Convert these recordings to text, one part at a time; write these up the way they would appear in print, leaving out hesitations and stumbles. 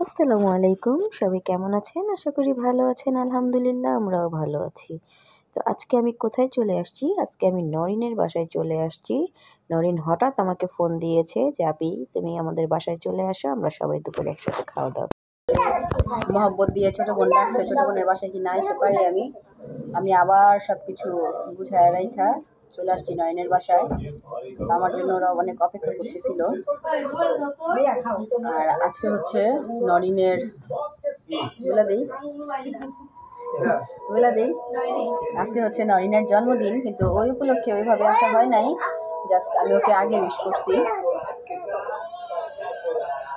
আসসালামু আলাইকুম, সবাই কেমন আছেন? আশা করি ভালো আছেন। আলহামদুলিল্লাহ আমরাও ভালো আছি। তো আজকে আমি কোথায় চলে আসছি? আজকে আমি নরিনের বাসায় চলে আসছি। নরিন হঠাৎ আমাকে ফোন দিয়েছে যে, "আপি তুমি আমাদের বাসায় চলে আসো, আমরা সবাই দুপুরে একসাথে খাওয়া-দাওয়া।" মহব্বত দিয়ে ছোট বোন ডাকছে, ছোট বোনের বাসায় কি না এসে পারি আমি আবার সবকিছু গুছায় রাইখা চলে আসছি নয়নের বাসায়। আমার জন্য ওরা অনেক অপেক্ষা করতেছিল। আর আজকে হচ্ছে নরিনের আজকে হচ্ছে নরিনের জন্মদিন, কিন্তু ওই উপলক্ষে ওইভাবে আসা হয় নাই। জাস্ট আমি ওকে আগে উইশ করছি।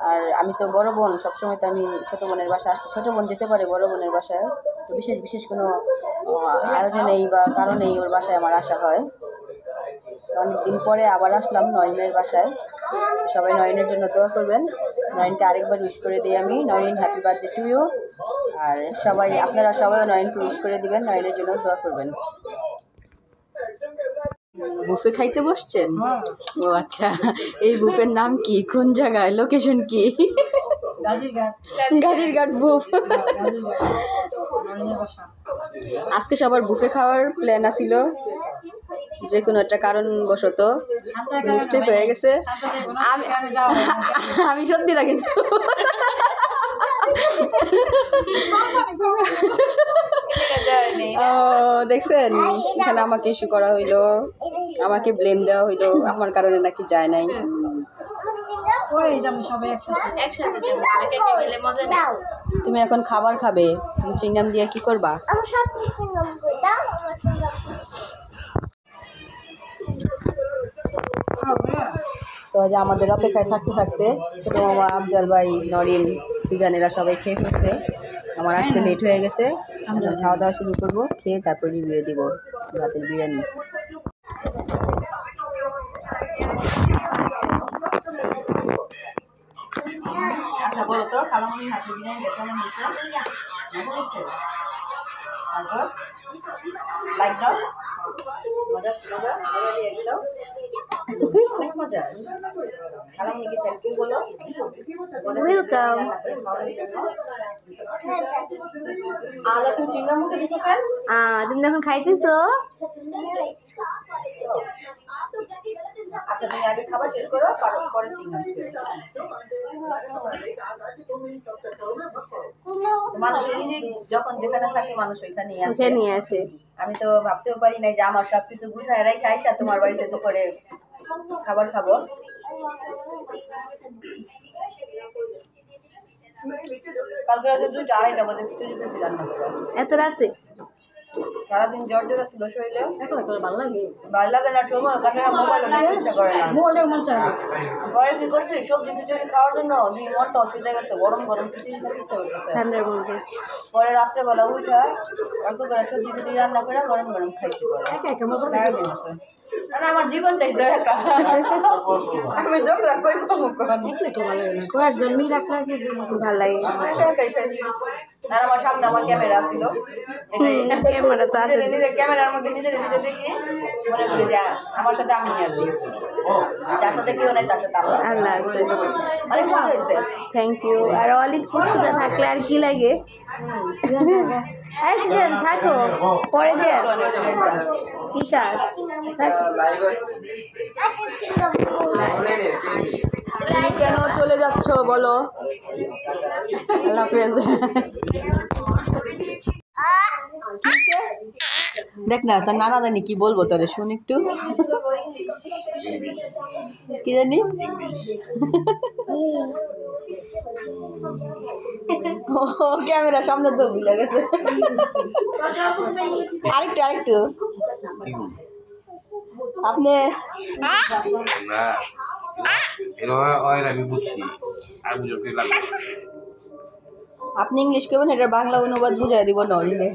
আর আমি তো বড় বোন, সবসময় তো আমি ছোট বোনের বাসায় আসতে, ছোট বোন যেতে পারে বড় বোনের বাসায়, তো বিশেষ কোনো আয়োজনেই বা কারণেই ওর বাসায় আমার আসা হয়। অনেকদিন পরে আবার আসলাম নরিনের বাসায়। সবাই নরিনের জন্য দোয়া করবেন। নরিনকে আরেকবার উইশ করে দিই আমি। Norin, happy birthday to you. আর আপনারা সবাই নরিনকে উইশ করে দিবেন, নরিনের জন্য দোয়া করবেন। বুফে খাইতে বসছেন? ও আচ্ছা, এই বুফের নাম কি, কোন জায়গায়, লোকেশন কি? গাজীরঘাট বুফ। আজকে সবার বুফে খাওয়ার প্ল্যান আছিল, যে কোনো একটা কারণবশত মিস্টেক হয়ে গেছে। আমি সত্যি না, কিন্তু দেখছেন, এখানে আমাকে ইস্যু করা হইলো, আমাকে ব্লেম দেওয়া হইলো, আমার কারণে নাকি যায় নাই। তুমি এখন খাবার খাবে, তুমি চিংগাম দিয়ে কি করবা? তো যে আমাদের অপেক্ষায় থাকতে থাকতে ছোট মামা, আফজাল ভাই, নরিন, সিজানেরা সবাই খেয়ে ফেলছে। আমার আসতে লেট হয়ে গেছে। খাওয়া দাওয়া শুরু করবো, খেয়ে তারপর রিভিউ দিব রাতের বিরিয়ানি। আচ্ছা বলো তো, খালামণির হাতের বিরিয়ানি কেমন হয়েছে? লাইক দাও, মজা মজা মজা দিয়ে দাও, অনেক মজা। খালামণিকে থ্যাংক ইউ বলো। ওয়েলকাম। আলা তুমি চিংড়া মুখে দিছো কেন? তুমি যখন খাইতেছো। আচ্ছা তুমি আগে খাবার শেষ করো, পরে চিংড়া মুখে। মানুষ নিজে যখন যেখানে থাকে মানুষ ওইখানেই আসে। আমি তো ভাবতেও পারি নাই যে আমার সবকিছু গুছায় রেখে আইসা তোমার বাড়িতে দুপুরে খাবার খাবো। কালকে রাতে 2টা 2:30 বাজে খিচুড়ি খেয়েছি রান্না করে। এত রাতে? সারাদিন জ্বর ছিল শরীরে। ভালো লাগে না, সময় কাটে না, মোবাইলও দেখতে ইচ্ছা করে না। পরে কি করছি, সবজি খিচুড়ি খাওয়ার জন্য মনটাও চলে গেছে, গরম গরম খিচুড়ি খেতে ইচ্ছা করতেছে ঠান্ডার মধ্যে। পরে রাত্রেবেলা উঠা অল্প করে সবজি খিচুড়ি রান্না করে গরম গরম খাইতে পারে। আমার জীবনটাই তো একা, আমি দোকলা কই পাবো কয়েকজন মিল রাখলে ভালো লাগে। আর আমার সামনে আমার ক্যামেরা ছিল, ক্যামেরা তো আছে, নিজের ক্যামেরার মধ্যে নিজে দেখি মনে করি যে আমার সাথে আমি আছি, যার সাথে কেউ নাই তার সাথে আল্লাহ আছে। অনেক মজা হয়েছে, থ্যাংক ইউ। আর অলিভ চিপসটা থাকলে আর কি লাগে। থাকো পরে যে কি কাজ কেন চলে যাচ্ছ বলো? আল্লাহ হাফেজ। দেখ না তার নানা জানি কি বলবো, তোরে শুন একটু, কি জানি। ও ক্যামেরা সামনে তো ভুলে গেছে। আরেকটু আপনি আপনি ইংলিশ করবেন, এটার বাংলা অনুবাদ বুঝাই দিব নরিনে।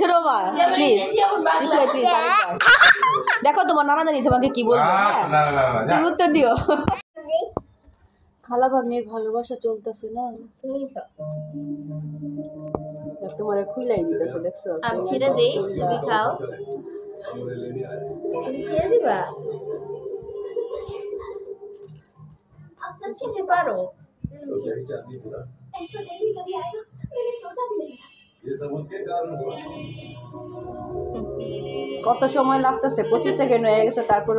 ছোট মা প্লিজ প্লিজ দেখো তোমার নানা জানি তোমাকে কি বলবো, তুমি উত্তর দিও। খালা ভাগ্নির ভালোবাসা চলতেছে না, তোমার খুইলাই দিতেছে, দেখছো? আমি ছেড়ে দেই, তুমি খাও। ছেড়ে দিবা চিনতে পারো কত সময় লাগতেছে 25 সেকেন্ড হয়ে গেছে তারপর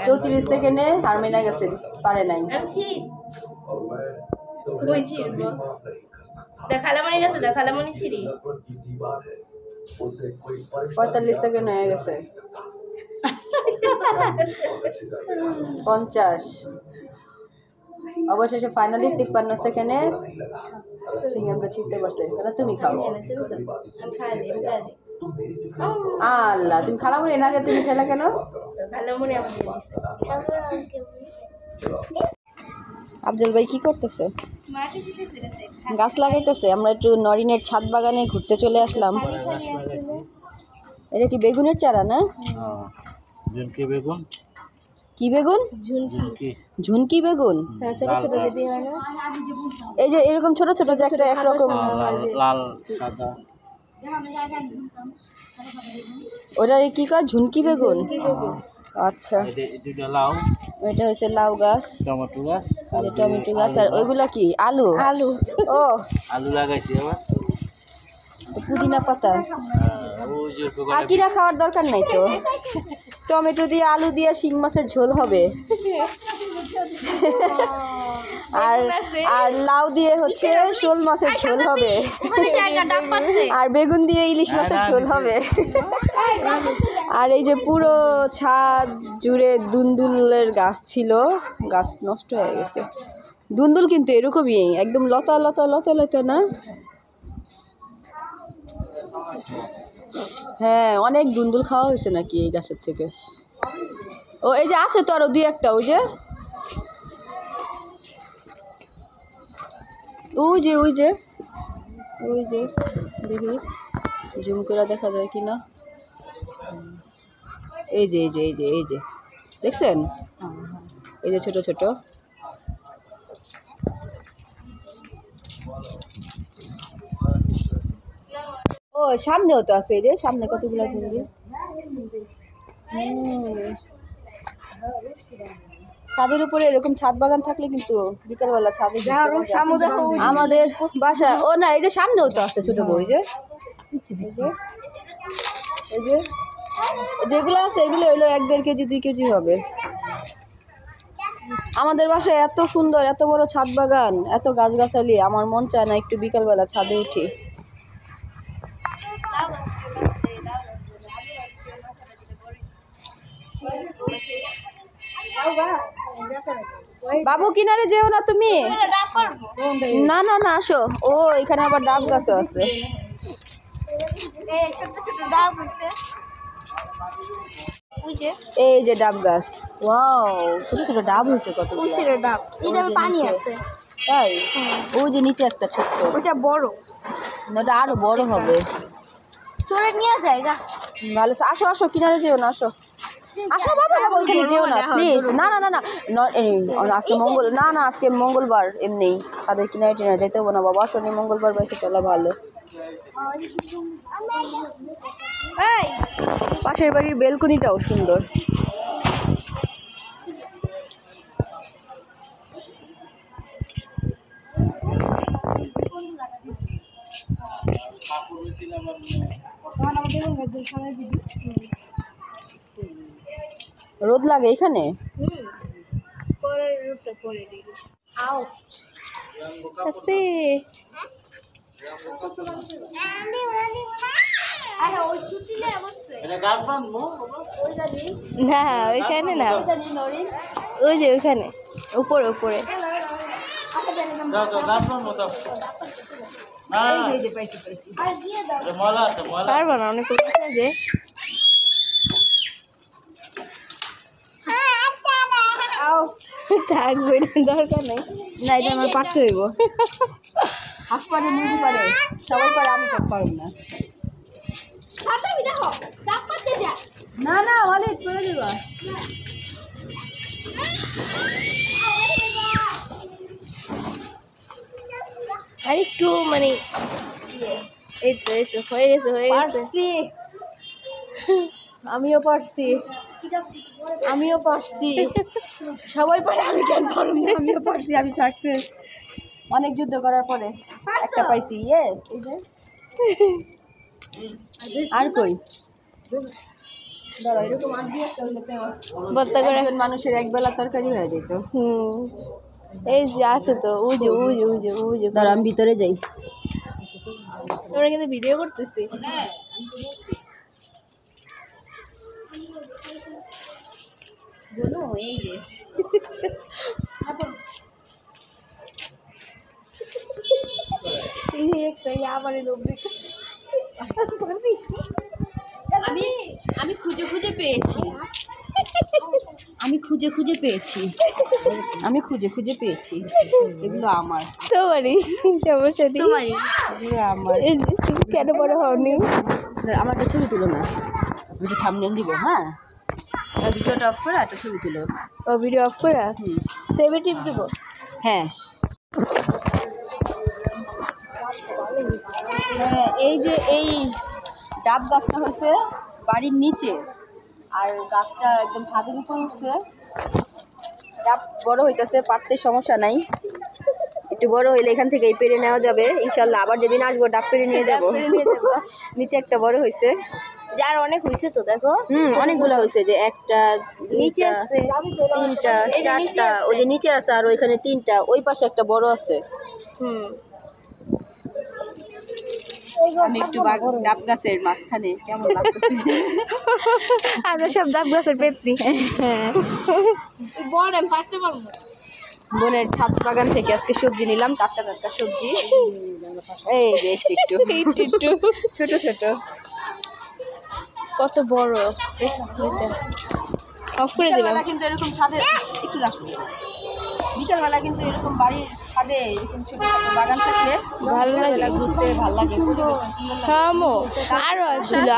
চৌত্রিশ সেকেন্ডে হারমিনা গেছে পারে নাই দেখালামনি ছিড়ি 45 সেকেন্ড হয়ে গেছে 50 অবশেষে ফাইনালি 53 সেকেন্ডে সিঙ্গামটা ছিটতে পারছে কেন তুমি খাও আল্লাহ তুমি খালামনি না যে তুমি খেলা কেন আফজল ভাই কি করতেছে গাছ লাগাইতেছে আমরা একটু নরিনের ছাদ বাগানে ঘুরতে চলে আসলাম এটা কি বেগুনের চারা না ঝুনকি বেগুন কি বেগুন ঝুনকি বেগুন ছোট ছোট দিদি হয় না এই যে এরকম ছোট ছোট যে একটা একরকম লাল সাদা ওটা কি কয় ঝুনকি বেগুন আচ্ছা এটা হচ্ছে লাউ গাছ টমেটো গাছ আর ওইগুলা কি আলু ও আলু লাগাইছি আবার পুদিনা পাতা আর কিনা খাওয়ার দরকার নাই তো টমেটো দিয়ে আলু দিয়ে শিং মাছের ঝোল হবে আর আর লাউ দিয়ে হচ্ছে শোল মাছের ঝোল হবে আর বেগুন দিয়ে ইলিশ মাছের ঝোল হবে আর এই যে পুরো ছাদ জুড়ে দুন্দুলের গাছ ছিল গাছ নষ্ট হয়ে গেছে দুন্দুল কিন্তু এরকমই একদম লতা লতা লতা লতা না হ্যাঁ অনেক দুন্দুল খাওয়া হয়েছে নাকি এই গাছের থেকে ও এই যে আছে তো আরো দুই একটা ওই যে ওই যে ওই যে ওই যে দেখি জুম করে দেখা যায় কিনা এই যে এই যে এই যে এই যে দেখছেন এই যে ছোট ছোট ও সামনেও তো আছে এই যে সামনে কতগুলো দুন্দুল ছাদের উপরে এরকম ছাদ বাগান থাকলে কিন্তু বিকালবেলা ছাদে আমাদের বাসা ও না এই যে সামনেও তো আছে ছোট বই যে এই যে যেগুলো আছে এগুলো হইলো 1-1.5 কেজি 2 কেজি হবে আমাদের বাসায় এত সুন্দর এত বড় ছাদ বাগান এত গাছগাছালি আমার মন চায় না একটু বিকালবেলা ছাদে উঠি বাবু কিনারে যেও না তুমি না না না আসো ও এখানে আবার ডাব গাছ আছে এই যে ডাব গাছ ওয়াও ছোট ছোট ডাব হয়েছে কত ডাব এই ডাবে পানি আছে তাই ওই যে নিচে একটা ছোট্ট ওটা বড় না ওটা আরো বড় হবে চোরে নিয়ে জায়গা ভালো আসো আসো কিনারে যেও না আসো আসো বাবা বাবা ওখানে যেও না প্লিজ না না না না আজকে মঙ্গল না না আজকে মঙ্গলবার এমনি তাদের কিনারে টিনারে যেতে হবে না বাবা শনি মঙ্গলবার বাইসে চলা ভালো পাশের বাড়ির বেলকনিটাও সুন্দর রোদ লাগে এখানে না ওইখানে না ওই যে ওইখানে উপরে উপরে পারবো না অনেক যে থাকবে দরকার নেই না এটা আমার পারতে হইব হাঁস পারে মুরগি পারে সবাই পারে আমি সব পারব না না না অনেক করে দেবা আর একটু মানে এই তো হয়ে গেছে আমিও পারছি সবাই পারে, আমি কেন পারব না? আমিও পারছি, আমি সাকসেস। অনেক যুদ্ধ করার পরে একটা পাইছি। ইয়েস, এই যে আর কই ধরো এরকম আর দিয়ে ভর্তা করে একজন মানুষের এক বেলা তরকারি হয়ে যেত। এই যে আছে তো ওই যে ধরো আমি ভিতরে যাই। তোমরা কিন্তু ভিডিও করতেছি। বলো এই যে আমি খুঁজে খুঁজে পেয়েছি এগুলো আমার। তোমারই সমস্যা নেই, এগুলো আমার। তুমি কেন বড় হওনি? আমার একটা ছবি তুলো না, আমি একটা থাম্বনেল দিব। হ্যাঁ, ভিডিওটা অফ করে একটা ছবি তুলো। ও ভিডিও অফ করা সেভে টিপ দেবো। হ্যাঁ, এই যে এই ডাব গাছটা হচ্ছে বাড়ির নিচে, আর গাছটা একদম ছাদের উপর উঠছে। ডাব বড় হইতেছে, পারতে সমস্যা নাই, একটু বড় হইলে এখান থেকে পেরে নেওয়া যাবে ইনশাল্লাহ। আবার যেদিন আসবো ডাব পেরে নিয়ে যাবো। নিচে একটা বড় হয়েছে, যার অনেক হয়েছে তো দেখো। অনেকগুলো হয়েছে, যে একটা, দুইটা, তিনটা, চারটা, ওই যে নিচে আছে, আর ওইখানে তিনটা, ওই পাশে একটা বড় আছে। আমি একটু ডাব গাছের মাঝখানে, কেমন লাগতেছে? আমরা সব ডাব গাছের পেতনি। বড় আমি পারতে পারবো না। বোনের ছাদ বাগান থেকে আজকে সবজি নিলাম, টাটকা টাটকা সবজি। এই যে একটু ছোট ছোট, কত বড় অফ করে দিলাম। কিন্তু এরকম ছাদে একটু রাখো, বিকালবেলা কিন্তু এরকম বাড়ির ছাদে এরকম ছোট ছোট বাগান থাকলে ভালো লাগে, ঘুরতে ভালো লাগে।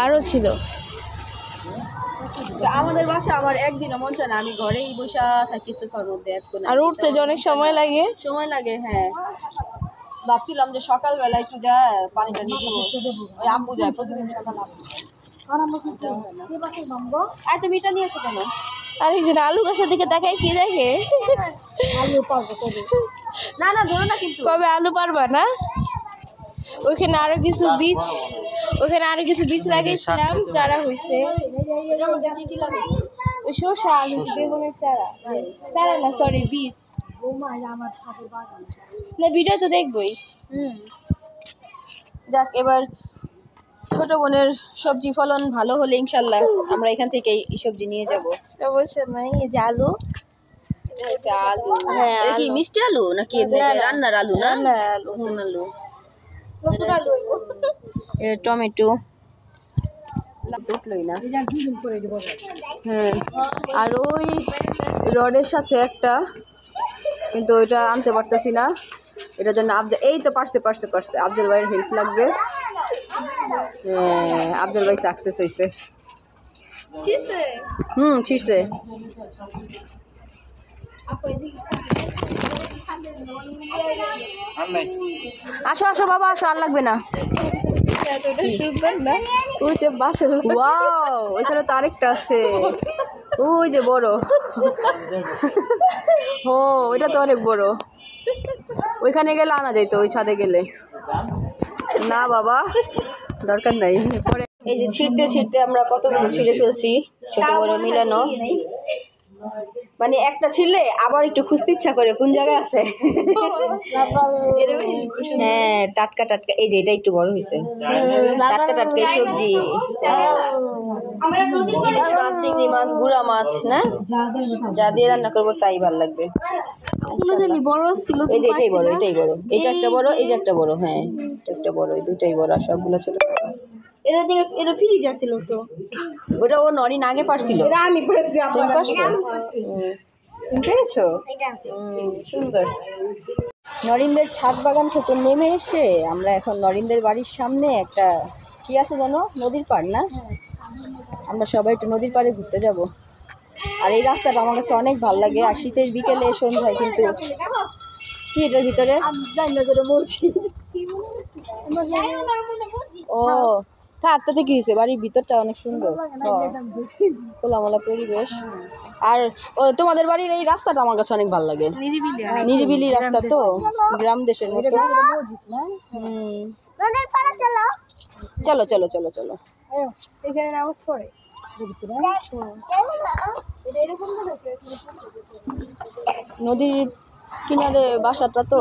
আরো ছিল আমাদের বাসা আমার একদিনও মন চায় না, আমি ঘরেই বসা থাকি কিছুক্ষণ মধ্যে। আর উঠতে যে অনেক সময় লাগে। হ্যাঁ, ভাবছিলাম যে সকালবেলা একটু যা পানিটা নিয়ে দেবো, ওই আম্মু যায় প্রতিদিন সকাল। তুমি এটা নিয়ে এসো কেন? আর একজন আলু গাছের দিকে তাকায় কি দেখে? না ধরো না, কিন্তু কবে আলু পারবা না? ওইখানে আরো কিছু বীজ লাগিয়েছিলাম, চারা হয়েছে। ওই শসা, আলু, বেগুনের চারা না, সরি বীজ। না ভিডিও তো দেখবই। যাক, এবার ছোট বোনের সবজি ফলন ভালো হলে ইনশাল্লাহ আমরা এখান থেকে এই সবজি নিয়ে যাব। সমস্যা নাই। এই যে আলু, হ্যাঁ, কি মিষ্টি আলু নাকি রান্নার আলু? না, নতুন আলু, টমেটো উঠলই না। হ্যাঁ, আর ওই রডের সাথে একটা, কিন্তু ওইটা আনতে পারতেছি না, এটার জন্য এই তো পারছে আফজল ভাইয়ের হেল্প লাগবে। আফজল ভাই সাকসেস হয়েছে। ছিঁড়ছে। আসো বাবা, আসো, আর লাগবে না। ওয়াও, ওইখানে তো আরেকটা আছে, ওই যে বড়। ও, ওইটা তো অনেক বড়, ওইখানে গেলে আনা যাইতো, ওই ছাদে গেলে। না বাবা, দরকার নাই। পরে এই যে ছিঁড়তে আমরা কতগুলো ছিঁড়ে ফেলছি, ছোট বড় মিলানো। মানে একটা ছিঁড়লে আবার একটু খুঁজতে ইচ্ছা করে কোন জায়গায় আছে। হ্যাঁ, টাটকা এই যে এটা একটু বড় হয়েছে, টাটকা সবজি। ইলিশ মাছ, চিংড়ি মাছ, গুড়া মাছ, না যা দিয়ে রান্না করবো তাই ভালো লাগবে। এই যে এটাই বড়, এটা একটা বড়, এই যে একটা বড়। হ্যাঁ, একটা বড়, এই দুটাই বড়, আর সবগুলো ছোট। এটা ফ্রিজ আছিল তো, ওটা ও নরিন আগে পারছিল। আমি পারছি। তুমি পেরেছো? সুন্দর। নরিনদের ছাদ বাগান থেকে নেমে এসে আমরা এখন নরিনদের বাড়ির সামনে একটা কি আছে জানো, নদীর পাড় না, আমরা সবাই একটু নদীর পাড়ে ঘুরতে যাব। আর এই রাস্তাটা আমার কাছে অনেক ভালো লাগে। আর শীতের বিকেলে সন্ধ্যায় কিন্তু কি এটার ভিতরে ও থাক, তাতে কি হয়েছে, বাড়ির ভিতরটা অনেক সুন্দর, খোলামেলা পরিবেশ। আর ও তোমাদের বাড়ির এই রাস্তাটা আমার কাছে অনেক ভালো লাগে, নিরিবিলি রাস্তা তো, গ্রাম দেশের মতো। চলো চলো চলো চলো, এখানে নামাজ পড়ে। নদীর কিনারে বাসাটা তো,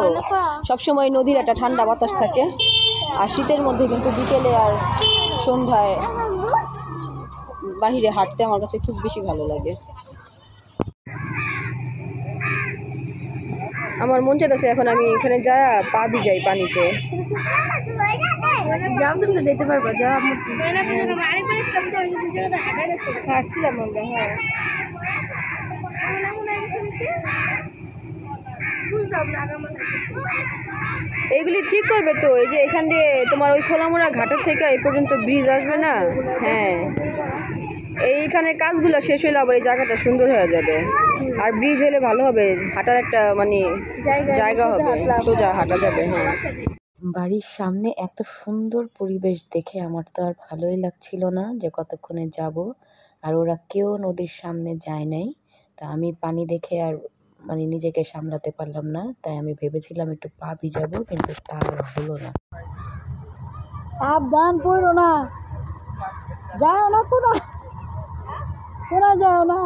সবসময় নদীর একটা ঠান্ডা বাতাস থাকে। আর শীতের মধ্যে কিন্তু বিকেলে আর সন্ধ্যায় বাহিরে হাঁটতে আমার কাছে খুব বেশি ভালো লাগে। আমার মন চাইতেছে এখন আমি এখানে যা পা ভিজাই পানিতে। যাও, তুমি তো যেতে পারবা, যাও। হাঁটছিলাম আমরা, হ্যাঁ। এগুলি ঠিক করবে তো, এই যে এখান দিয়ে তোমার ওই খোলামোড়া ঘাটের থেকে এই পর্যন্ত ব্রিজ আসবে না? হ্যাঁ, এইখানে কাজগুলো শেষ হলে আবার এই জায়গাটা সুন্দর হয়ে যাবে। আর ব্রিজ হলে ভালো হবে, হাঁটার একটা মানে জায়গা হবে, সোজা হাঁটা যাবে। হ্যাঁ, বাড়ির সামনে এত সুন্দর পরিবেশ দেখে আমার তো আর ভালোই লাগছিল না যে কতক্ষণে যাব। আর ওরা কেউ নদীর সামনে যায় নাই। তা আমি পানি দেখে আর মানে নিজেকে সামলাতে পারলাম না, তাই আমি ভেবেছিলাম একটু পা ভিজাবো, কিন্তু তা আর হলো না। সাবধান, পড়ো না, যাও না, কোনা যাও না।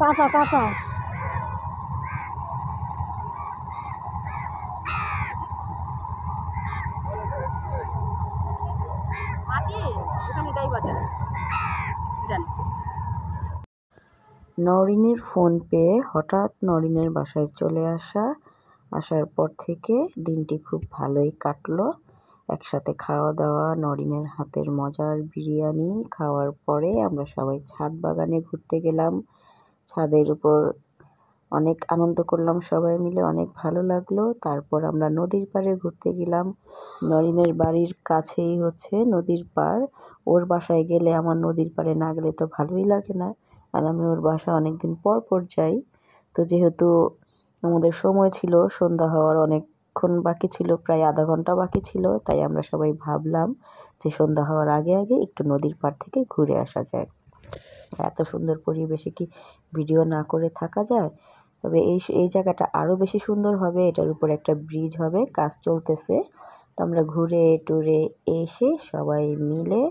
কাঁচা কাঁচা নরিনের ফোন পেয়ে হঠাৎ নরিনের বাসায় চলে আসার পর থেকে দিনটি খুব ভালোই কাটলো। একসাথে খাওয়া দাওয়া, নরিনের হাতের মজার বিরিয়ানি খাওয়ার পরে আমরা সবাই ছাদ বাগানে ঘুরতে গেলাম। ছাদের উপর অনেক আনন্দ করলাম সবাই মিলে, অনেক ভালো লাগলো। তারপর আমরা নদীর পাড়ে ঘুরতে গেলাম। নরিনের বাড়ির কাছেই হচ্ছে নদীর পাড়। ওর বাসায় গেলে আমার নদীর পাড়ে না গেলে তো ভালোই লাগে না। আর আমি ওর বাসায় অনেকদিন পর পর যাই। তো যেহেতু আমাদের সময় ছিল, সন্ধ্যা হওয়ার অনেকক্ষণ বাকি ছিল, প্রায় আধা ঘন্টা বাকি ছিল, তাই আমরা সবাই ভাবলাম যে সন্ধ্যা হওয়ার আগে আগে একটু নদীর পাড় থেকে ঘুরে আসা যায়। এত সুন্দর পরিবেশে কি ভিডিও না করে থাকা যায়? তবে এই জায়গাটা আরও বেশি সুন্দর হবে, এটার উপর একটা ব্রিজ হবে, কাজ চলতেছে। তো আমরা ঘুরে টুরে এসে সবাই মিলে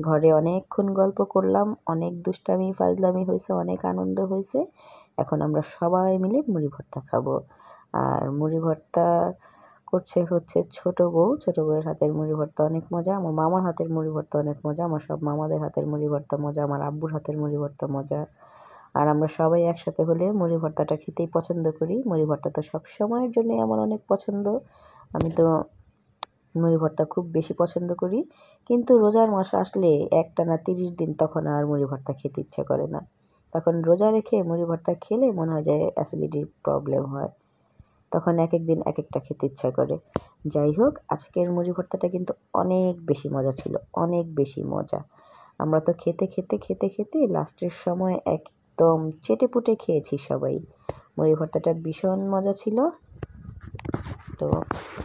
ঘরে অনেকক্ষণ গল্প করলাম, অনেক দুষ্টামি ফাজলামি হয়েছে, অনেক আনন্দ হয়েছে। এখন আমরা সবাই মিলে মুড়ি ভর্তা খাবো। আর মুড়ি ভর্তা করছে হচ্ছে ছোট বউয়ের হাতের মুড়ি ভর্তা অনেক মজা, আমার মামার হাতের মুড়ি ভর্তা অনেক মজা, আমার সব মামাদের হাতের মুড়ি ভর্তা মজা, আমার আব্বুর হাতের মুড়ি ভর্তা মজা। আর আমরা সবাই একসাথে হলে মুড়ি ভর্তাটা খেতেই পছন্দ করি। মুড়ি ভর্তা তো সব সময়ের জন্য আমার অনেক পছন্দ। আমি তো মুড়ি ভর্তা খুব বেশি পছন্দ করি। কিন্তু রোজার মাস আসলে একটানা 30 দিন তখন আর মুড়ি ভর্তা খেতে ইচ্ছা করে না। তখন রোজা রেখে মুড়ি ভর্তা খেলে মনে হয় যে অ্যাসিডিটির প্রবলেম হয়। তখন এক এক দিন এক একটা খেতে ইচ্ছা করে। যাই হোক, আজকের মুড়ি ভর্তাটা কিন্তু অনেক বেশি মজা ছিল, অনেক বেশি মজা। আমরা তো খেতে লাস্টের সময় একদম চেটেপুটে খেয়েছি সবাই। মুড়ি ভর্তাটা ভীষণ মজা ছিল। তো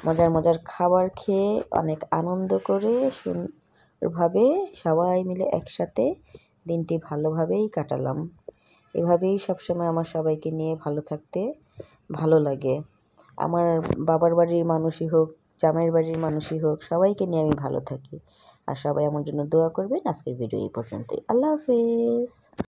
মজার খাবার খেয়ে অনেক আনন্দ করে সুন্দরভাবে সবাই মিলে একসাথে দিনটি ভালোভাবেই কাটালাম। এভাবেই সবসময় আমার সবাইকে নিয়ে ভালো থাকতে ভালো লাগে। আমার বাবার বাড়ির মানুষই হোক, জামাইয়ের বাড়ির মানুষই হোক, সবাইকে নিয়ে আমি ভালো থাকি। আর সবাই আমার জন্য দোয়া করবেন। আজকের ভিডিও এই পর্যন্তই। আল্লাহ হাফেজ।